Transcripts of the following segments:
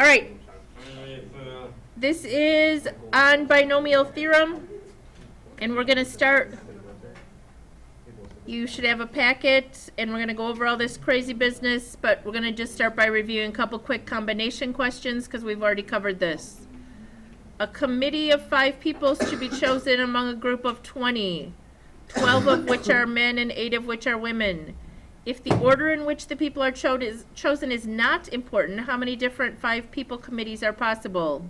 All right. This is on binomial theorem, and we're going to start. You should have a packet, and we're going to go over all this crazy business, but we're going to just start by reviewing a couple quick combination questions because we've already covered this. A committee of 5 people should be chosen among a group of 20, 12 of which are men and 8 of which are women. If the order in which the people are chosen is not important, how many different 5-people committees are possible?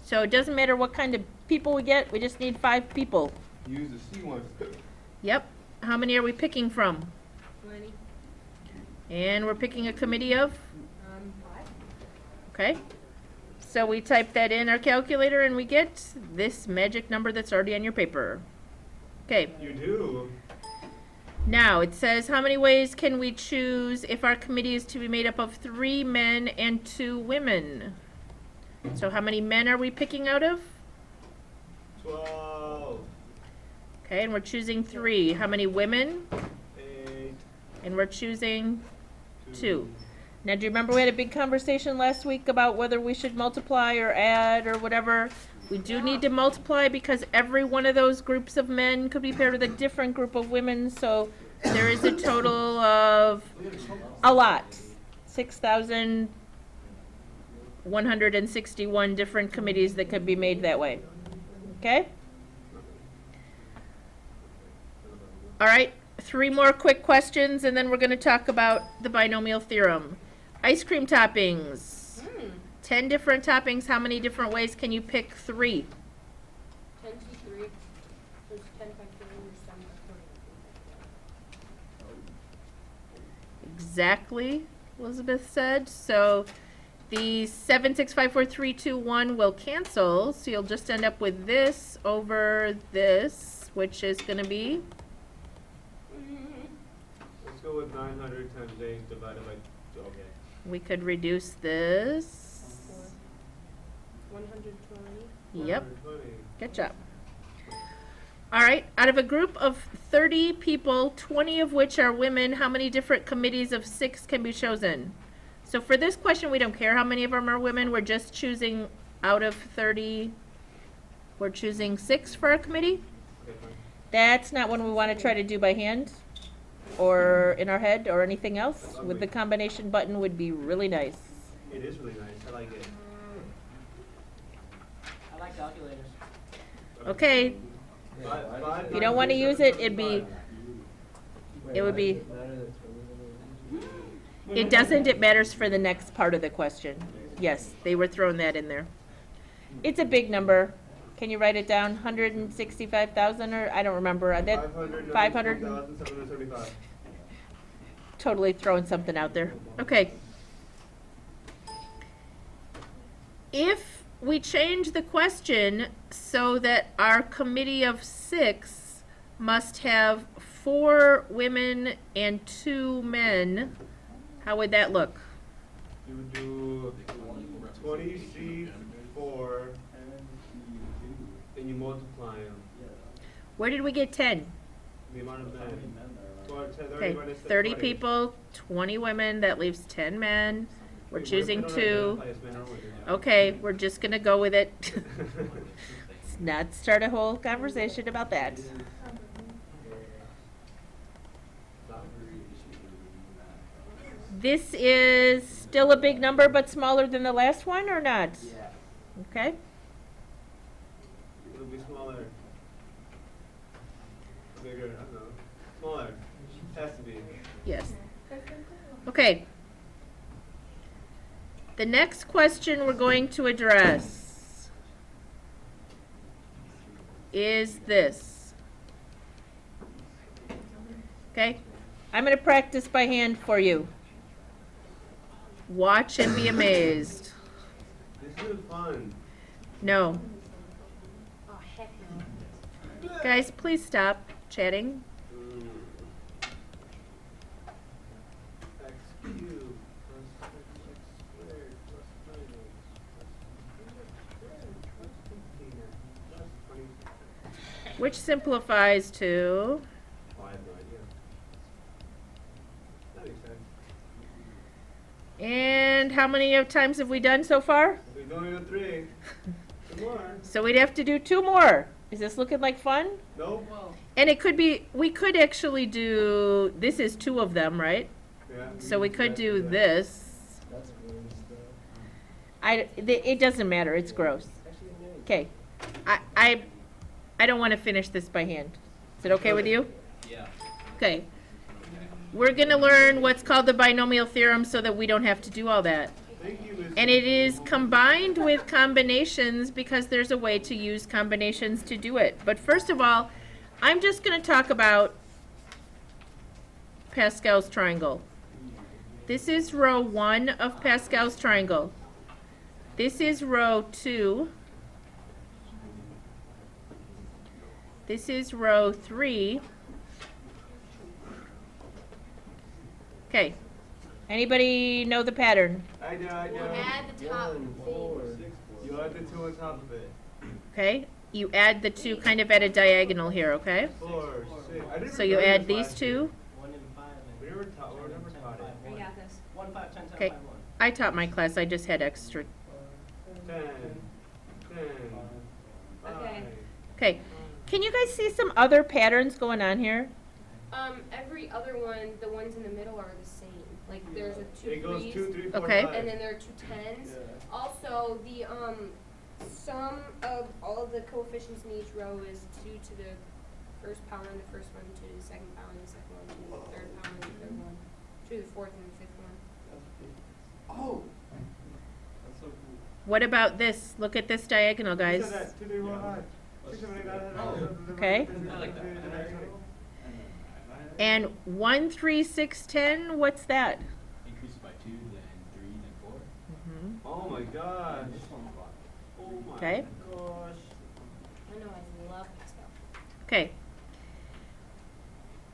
So it doesn't matter what kind of people we get, we just need 5 people. Use the C ones. Yep. How many are we picking from? 20. And we're picking a committee of? 5. Okay. So we type that in our calculator and we get this magic number that's already on your paper. Okay. You do. Now it says how many ways can we choose if our committee is to be made up of 3 men and 2 women? So how many men are we picking out of? 12. Okay, and we're choosing 3. How many women? 8. And we're choosing 2. Now, do you remember we had a big conversation last week about whether we should multiply or add or whatever? We do need to multiply because every one of those groups of men could be paired with a different group of women, so there is a total of a lot. 6,161 different committees that could be made that way. Okay? All right, 3 more quick questions, and then we're going to talk about the binomial theorem. Ice cream toppings. 10 different toppings. How many different ways can you pick 3? 10 to 3. There's 10 factorial, there's 7 factorial. Exactly, Elizabeth said. So the 7, 6, 5, 4, 3, 2, 1 will cancel. So you'll just end up with this over this, which is going to be? Let's go with 900 times 8 divided by, okay. We could reduce this. 120. Yep. 120. Good job. All right, out of a group of 30 people, 20 of which are women, how many different committees of 6 can be chosen? So for this question, we don't care how many of them are women. We're just choosing out of 30, we're choosing 6 for a committee. Okay, fine. That's not one we want to try to do by hand or in our head or anything else. With the combination button would be really nice. It is really nice. I like it. I like calculators. Okay, if you don't want to use it, it would be, it doesn't, it matters for the next part of the question. Yes, they were throwing that in there. It's a big number. Can you write it down? 165,000 or I don't remember. 500. 500,775. Totally throwing something out there. Okay. If we change the question so that our committee of 6 must have 4 women and 2 men, how would that look? You would do 20C4 and you multiply them. Where did we get 10? The amount of men. Okay, 30 people, 20 women, that leaves 10 men. We're choosing 2. Okay, we're just going to go with it. Let's not start a whole conversation about that. This is still a big number, but smaller than the last one, or not? Yeah. Okay. It'll be smaller. Bigger, I don't know. Smaller. Has to be. Yes. Okay. The next question we're going to address is this. Okay? I'm going to practice by hand for you. Watch and be amazed. This is fun. No. Oh, heck no. Guys, please stop chatting. X cubed plus x squared plus 9x plus 15x plus 20. Which simplifies to? Oh, I have no idea. That makes sense. And how many times have we done so far? We're going to 3. 2 more. So we'd have to do 2 more. Is this looking like fun? Nope. And it could be, we could actually do, this is 2 of them, right? Yeah. So we could do that. this. That's gross It doesn't matter, it's gross. Okay, I don't want to finish this by hand. Is it okay with you? Yeah. Okay. We're gonna learn what's called the binomial theorem so that we don't have to do all that. Thank you, Miss. And it is combined with combinations because there's a way to use combinations to do it. But first of all, I'm just gonna talk about Pascal's triangle. This is row 1 of Pascal's triangle. This is row 2. This is row 3. Okay. Anybody know the pattern? I know. Add the top One, thing. 4. You add the 2 on top of it. Okay. You add the 2 kind of at a diagonal here, okay? 4, 6. I didn't So you remember add this these last year. 2. 1 and 5. We never taught it. I got this. 1, 5, 10, 10, Okay. 5, 1. I taught my class, I just had extra. 10. 10. Okay. 5. Okay. Can you guys see some other patterns going on here? Every other one, the ones in the middle are the same. Like there's a 2 It goes 3s, 2, 3, 4, Okay. 5. and then there are 2 10s. Yeah. Also, the sum of all of the coefficients in each row is 2 to the first power in the first one, 2 to the second power in the second one, 2 to the third power in the third one, 2 to the fourth and the fifth one. Oh! That's so cool. What about this? Look at this diagonal, You guys. said that. 2, 3, 4, 5. 6, 7, 8, 9, 10, 11, 12, Okay. 13, I like that. 14, 15, 16, 17, 18. And 1, 3, 6, 10, what's that? Increases by 2, then 3, then 4. Mm-hmm. Oh my gosh. Oh my Okay. gosh. I know, I love that stuff. Okay.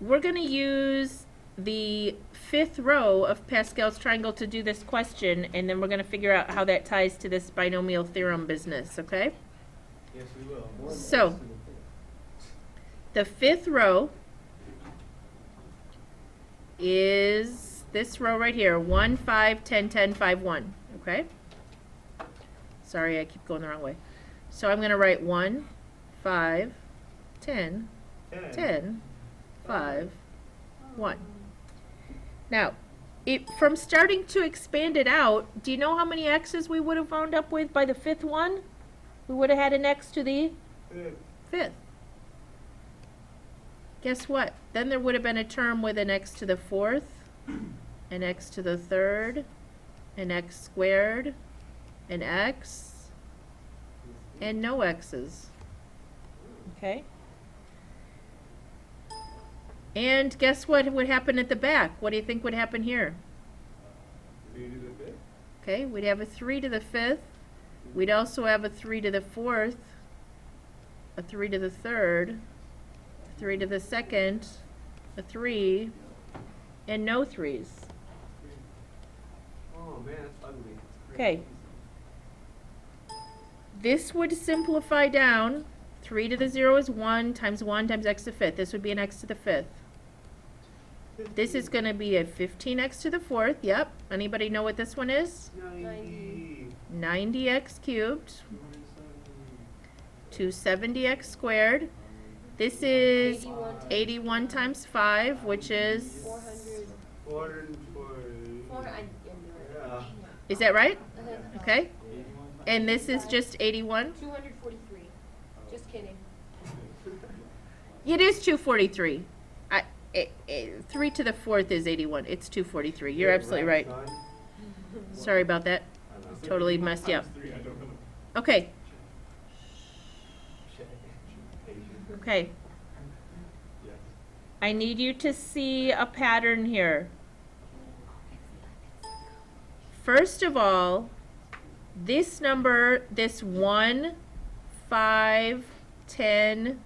We're going to use the 5th row of Pascal's triangle to do this question, and then we're going to figure out how that ties to this binomial theorem business, okay? Yes, we will. So, the 5th row is this row right here, 1, 5, 10, 10, 5, 1, okay? Sorry, I keep going the wrong way. So I'm going to write 1, 5, 10, 10, 5, 1. Now, from starting to expand it out, do you know how many x's we would have wound up with by the 5th one? We would have had an x to the 5th. Guess what? Then there would have been a term with an x to the 4th, an x to the 3rd, an x squared, an x, and no x's. Okay? And guess what would happen at the back? What do you think would happen here? 3 to the 5th. Okay, we'd have a 3 to the 5th. We'd also have a 3 to the 4th, a 3 to the 3rd, a 3 to the 2nd, a 3, and no 3s. Oh man, that's ugly. Okay. This would simplify down. 3 to the 0 is 1 times x to the 5th. This would be an x to the 5th. This is going to be a 15x to the 4th. Yep. Anybody know what this one is? 90. 90x cubed. 270x squared. This is 81 times 5, which is, 400. 440. 400. Yeah. is that right? Uh-huh. Okay. And this is just 81. 243. Just kidding. It is 243. 3 to the 4th is 81. It's 243. You're absolutely right. Son. Sorry about that. Totally messed you up. Okay. Okay. Yes. I need you to see a pattern here. First of all, this number, this 1, 5, 10,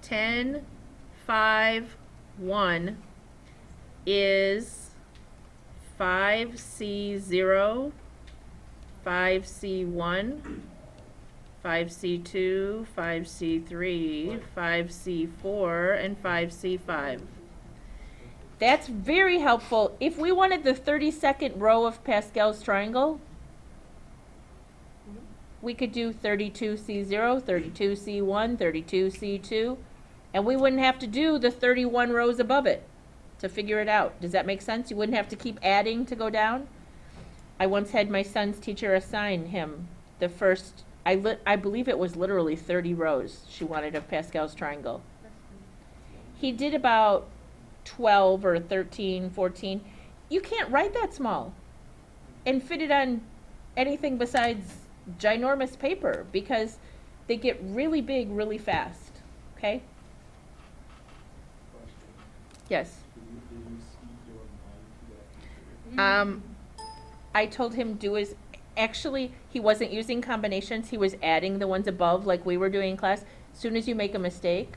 10, 5, 1 is 5C0, 5C1, 5C2, 5C3, 5C4, and 5C5. That's very helpful. If we wanted the 32nd row of Pascal's triangle, we could do 32C0, 32C1, 32C2, and we wouldn't have to do the 31 rows above it to figure it out. Does that make sense? You wouldn't have to keep adding to go down. I once had my son's teacher assign him the first, I believe it was literally 30 rows she wanted of Pascal's triangle. He did about 12 or 13, 14. You can't write that small and fit it on anything besides ginormous paper because they get really big really fast. Okay? Yes. Did you speak your mind to that teacher? I told him actually he wasn't using combinations, he was adding the ones above like we were doing in class. As soon as you make a mistake,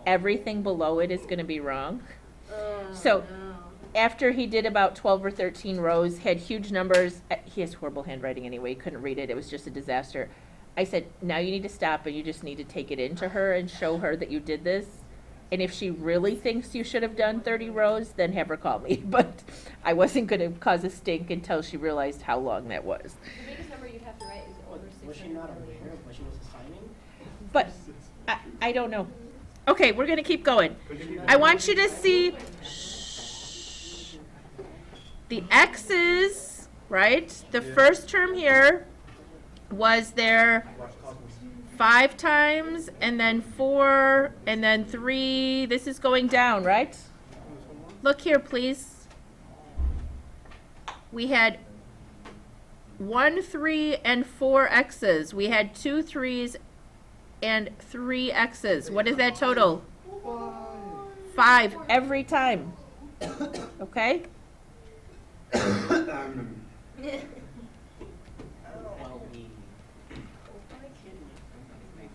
everything below it is going to be wrong. So after he did about 12 or 13 rows, had huge numbers, he has horrible handwriting anyway, he couldn't read it, it was just a disaster. I said, now you need to stop and you just need to take it into her and show her that you did this. And if she really thinks you should have done 30 rows, then have her call me. But I wasn't going to cause a stink until she realized how long that was. The biggest number you'd have to write is over 600 Was she not million. aware of what she was assigning? But I don't know. Okay, we're going to keep going. I want you to see the x's, right? The first term here was there 5 times, and then 4, and then 3. This is going down, right? Look here, please. We had 1, 3, and 4 x's. We had 2 3s and 3 x's. What is that total? 5 every time. Okay?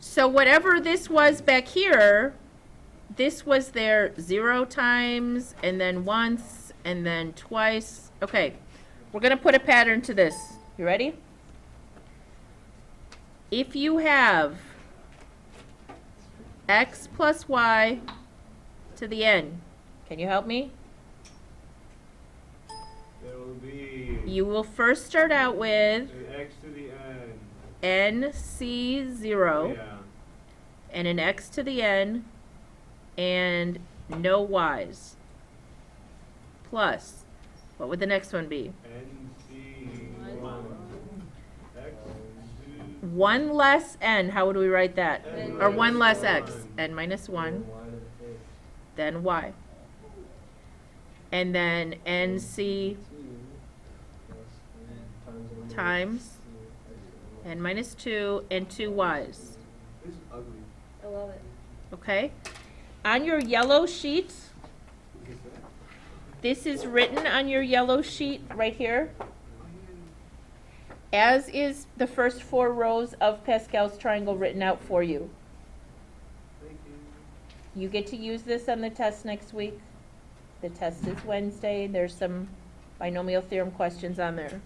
So whatever this was back here, this was there 0 times, and then once, and then twice. Okay, we're going to put a pattern to this. You ready? If you have x plus y to the n, can you help me? There will be You will first start out with an x to the n. nc0. Yeah. And an x to the n, and no y's. Plus, what would the next one be? NC1. X to 1 less n, how would we write that? N Or 1 less minus x, 1. n minus 1, then y. And then nc times n minus 2 and 2 y's. This is ugly. I love it. Okay? On your yellow sheet, this is written on your yellow sheet right here, as is the first 4 rows of Pascal's triangle written out for you. Thank you. You get to use this on the test next week. The test is Wednesday. There's some binomial theorem questions on there.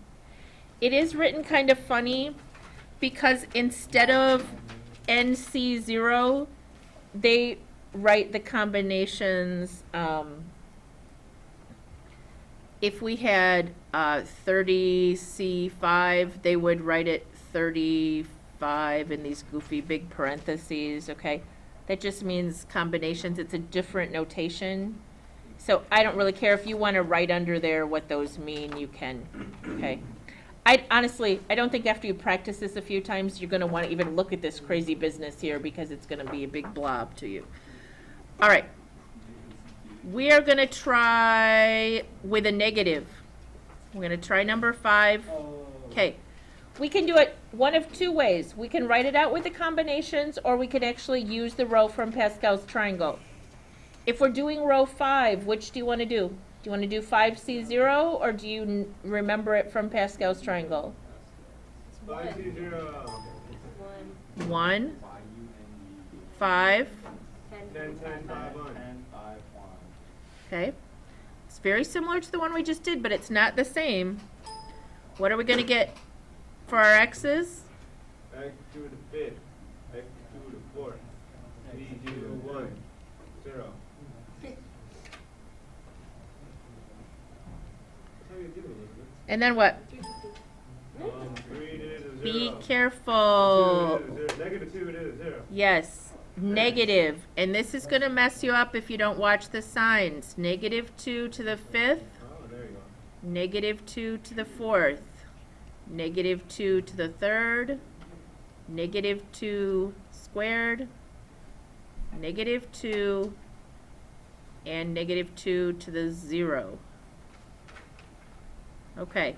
It is written kind of funny because instead of NC0, they write the combinations. If we had 30C5, they would write it 35 in these goofy big parentheses, okay? That just means combinations. It's a different notation. So I don't really care if you want to write under there what those mean, you can, okay? Honestly, I don't think after you practice this a few times, you're going to want to even look at this crazy business here because it's going to be a big blob to you. All right. We are going to try with a negative. We're going to try number 5. Okay. We can do it one of 2 ways. We can write it out with the combinations, or we could actually use the row from Pascal's triangle. If we're doing row 5, which do you want to do? Do you want to do 5C0, or do you remember it from Pascal's triangle? 5C0. 1, 5. 10, 5, 1. Okay. It's very similar to the one we just did, but it's not the same. What are we going to get for our x's? X to the 5th. X to the 4th. 3, 2, 1, 0. And then what? 3 it is a 0. Be careful. 2 it is a 0. Negative 2 it is a 0. Yes, negative. And this is going to mess you up if you don't watch the signs. Negative 2 to the 5th, Oh, there you go. negative 2 to the 4th, negative 2 to the 3rd, negative 2 squared, negative 2, and negative 2 to the 0. Okay.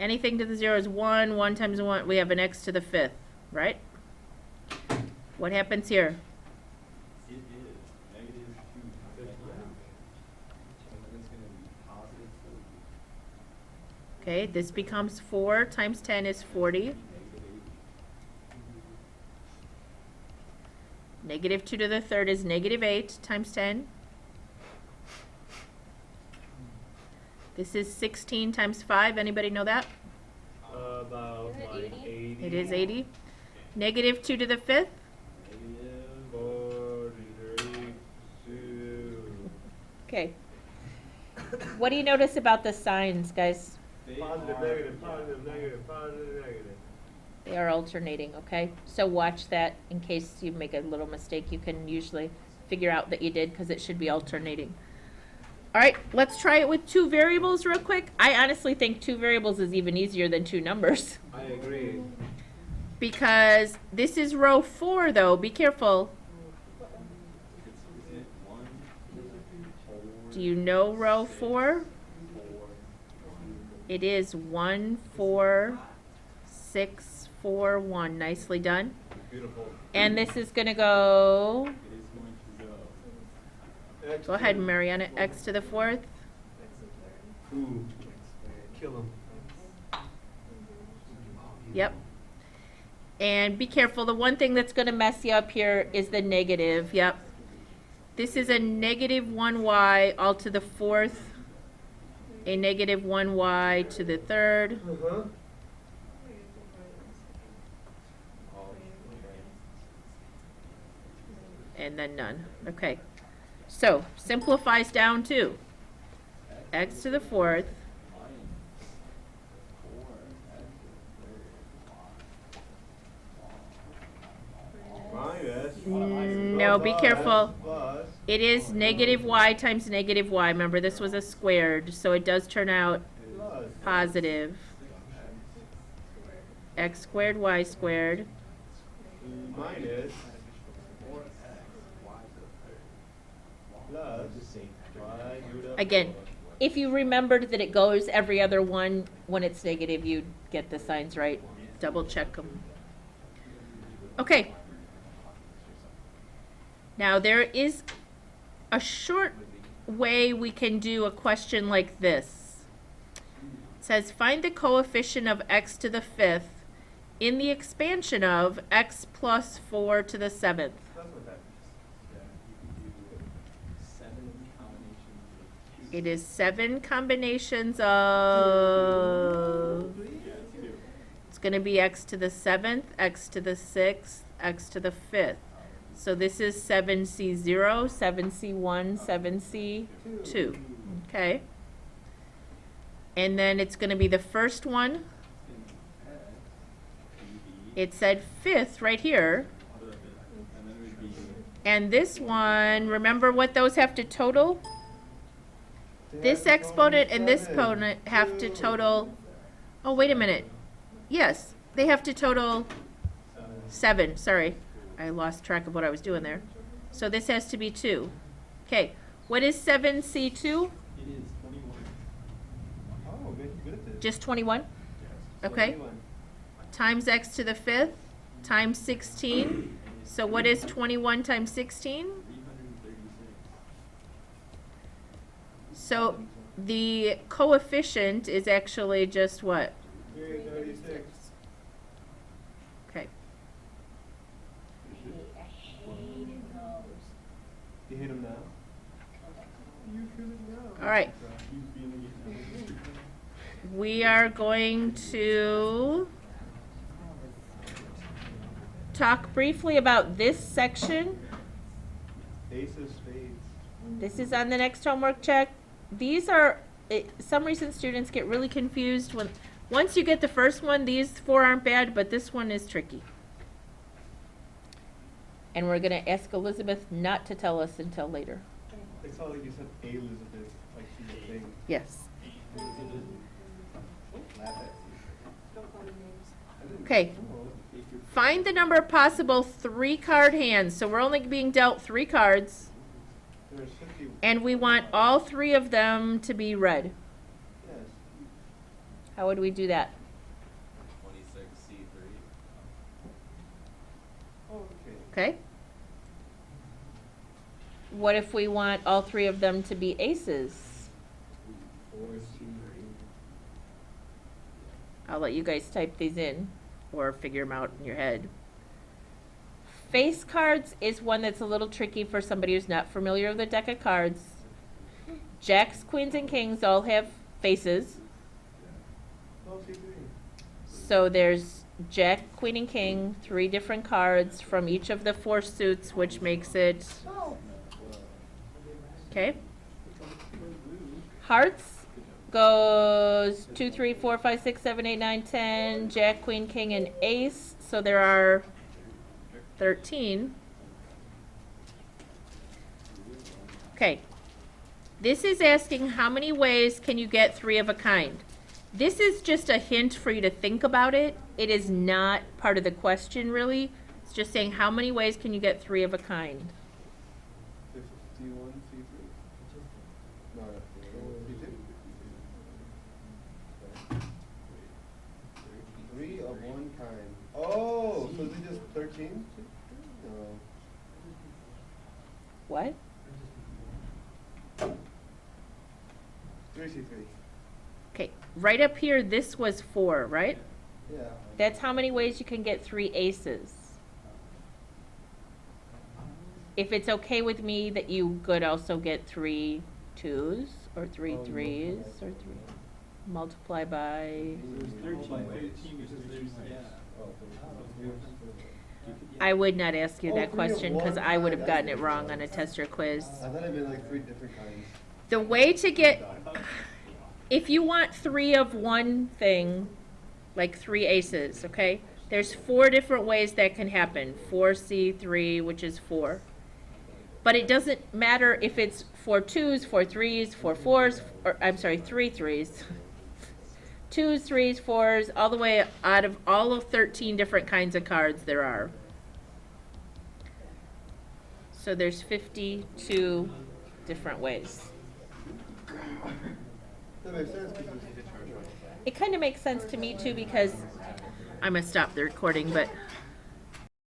Anything to the 0 is 1. 1 times 1, we have an x to the 5th, right? What happens here? It is negative 2 times 9. And then it's gonna be positive 40. Okay, this becomes 4 times 10 is 40. Negative 8. Negative 2 to the 3rd is negative 8 times 10. This is 16 times 5. Anybody know that? About Isn't it like 80? 80. It is 80. Negative 2 to the 5th. Negative 42. Okay. What do you notice about the signs, guys? They Positive, are- negative, yeah. positive, negative, positive, negative. They are alternating, okay? So watch that in case you make a little mistake. You can usually figure out that you did because it should be alternating. All right, let's try it with 2 variables real quick. I honestly think 2 variables is even easier than 2 numbers. I agree. Because this is row 4 though, be careful. Is it 1, 4, Do you know row 4? 4, It is 1, 4, 6, 4, 1. Nicely done. Beautiful. And this is gonna go, it is going to go. X go ahead, to- Mariana, x to the 4th. Ooh. Kill him. Yep. And be careful, the one thing that's gonna mess you up here is the negative, yep. This is a negative 1y all to the 4th, a negative 1y to the 3rd, Uh-huh. and then none. Okay. So, simplifies down to x to the 4th, Minus. No, be careful. Plus. It is negative y times negative y. Remember, this was a squared, so it does turn out Plus. positive. X squared, y squared. Minus. Plus. Y to the Again, fourth. if you remembered that it goes every other one, when it's negative, you'd get the signs right. Double check them. Okay. Now, there is a short way we can do a question like this. It says, find the coefficient of x to the 5th in the expansion of x plus 4 to the 7th. That's what that is. 7 combinations of 2. It is 7 combinations of, it's going to be x to the 7th, x to the 6th, x to the 5th. So this is 7c0, 7c1, 7c2. Okay. And then it's going to be the first one. It said 5th right here. And then it would be And this one, remember what those have to total? They This have to total exponent and this 7. exponent have to total, oh, wait a minute. Yes, they have to total 7, sorry. I lost track of what I was doing there. So this has to be 2. Okay, what is 7c2? it is 21. Oh, good at this. Just 21? Okay. 21. Times x to the 5th times 16. So what is 21 times 16? 336. So the coefficient is actually just what? 336. Okay. You hit him now? You feel it now. All right. You feeling it now? We are going to talk briefly about this section. Ace of spades. This is on the next homework check. These are some reason students get really confused when, once you get the first one, these 4 aren't bad, but this one is tricky. And we're gonna ask Elizabeth not to tell us until later. It's not like you said Elizabeth, like she's a thing. Yes. Laugh at Don't call me names. you. Okay. Find the number of possible 3-card hands. So we're only being dealt 3 cards, There should be, and we want all 3 of them to be red. yes. How would we do that? 26C3. Oh, okay. Okay? What if we want all 3 of them to be aces? 4C3. I'll let you guys type these in or figure them out in your head. Face cards is one that's a little tricky for somebody who's not familiar with the deck of cards. Jacks, queens, and kings all have faces. Oh, see, So there's Jack, Queen, and King, 3 different cards from each of the 4 suits, which makes it, okay? Hearts goes 2, 3, 4, 5, 6, 7, 8, 9, 10, Jack, Queen, King, and Ace. So there are 13. Okay. This is asking how many ways can you get 3 of a kind. This is just a hint for you to think about it. It is not part of the question, really. It's just saying how many ways can you get 3 of a kind. 51, C3? No, no, C2? 3 of one kind. Oh, so is it just 13? No. What? 3C3. Okay, right up here, this was 4, right? Yeah. That's how many ways you can get 3 aces. If it's okay with me that you could also get 3 2s or 3 Oh, 3s or 3 multiply by. There's 13 ways. Because there's, yeah. I would not ask you Oh, that 3 of question because one I would have kind, gotten that's it wrong good. on a test or quiz. I thought it'd been like 3 different kinds. The way to get, if you want 3 of one thing, like 3 aces, okay? There's 4 different ways that can happen. 4C3, which is 4. But it doesn't matter if it's 4 2s, 4 3s, 4 4s, or I'm sorry, 3 3s. 2s, 3s, 4s, all the way out of all of 13 different kinds of cards there are. So there's 52 different ways. That makes sense because It kind of makes sense to me too because I'm gonna stop the recording, but